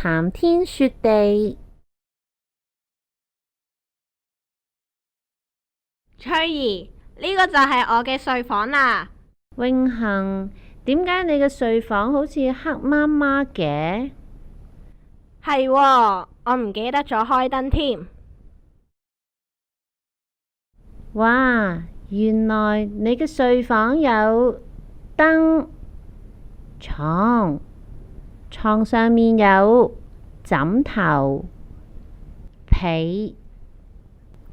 談天說地。翠兒，呢個就係我嘅睡房啦。永恆，點解你嘅睡房好似黑麻麻嘅？係喎，我唔記得咗開燈添。哇，原來你嘅睡房有燈、床上面有枕頭、被，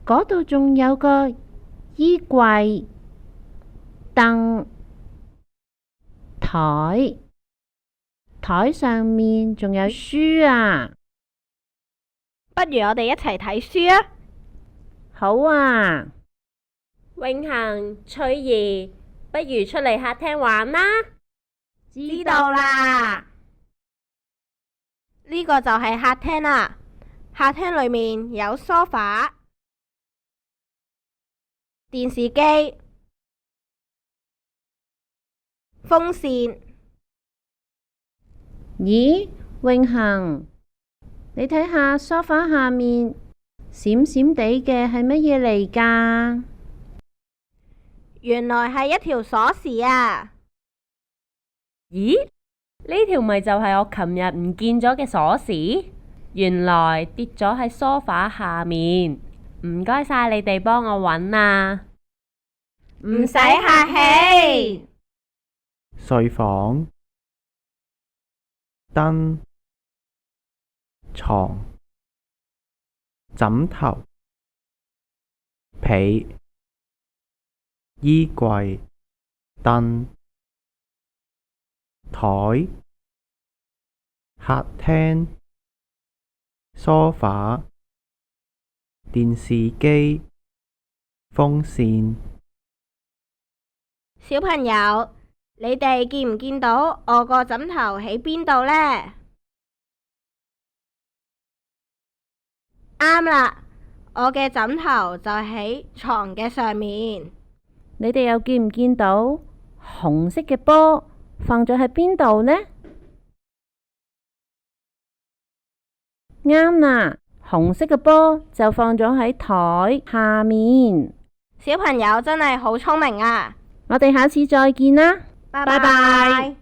嗰度仲有個衣櫃、凳、台上面仲有書啊！不如我哋一齊睇書啊！好啊！永恆、翠兒，不如出嚟客廳玩啦！知道啦。呢個就係客廳啦。客廳裏面有梳化、電視機、風扇。咦，永恆，你睇下梳化下面閃閃地嘅係乜嘢嚟㗎？原來係一條鎖匙啊！咦？呢條咪就係我琴日唔見咗嘅鎖匙？原來跌咗喺梳化下面。唔該晒你哋幫我揾啊！唔使客氣。睡房、燈、床、枕頭、被、衣櫃、凳、台、客廳、梳化、電視機、風扇。小朋友，你哋見唔見到我個枕頭喺邊度呢？啱啦，我嘅枕頭就喺床嘅上面。你哋又見唔見到紅色嘅波放咗喺邊度呢？啱啦，紅色嘅波就放咗喺台下面。小朋友真係好聰明啊！我哋下次再見啦，拜拜。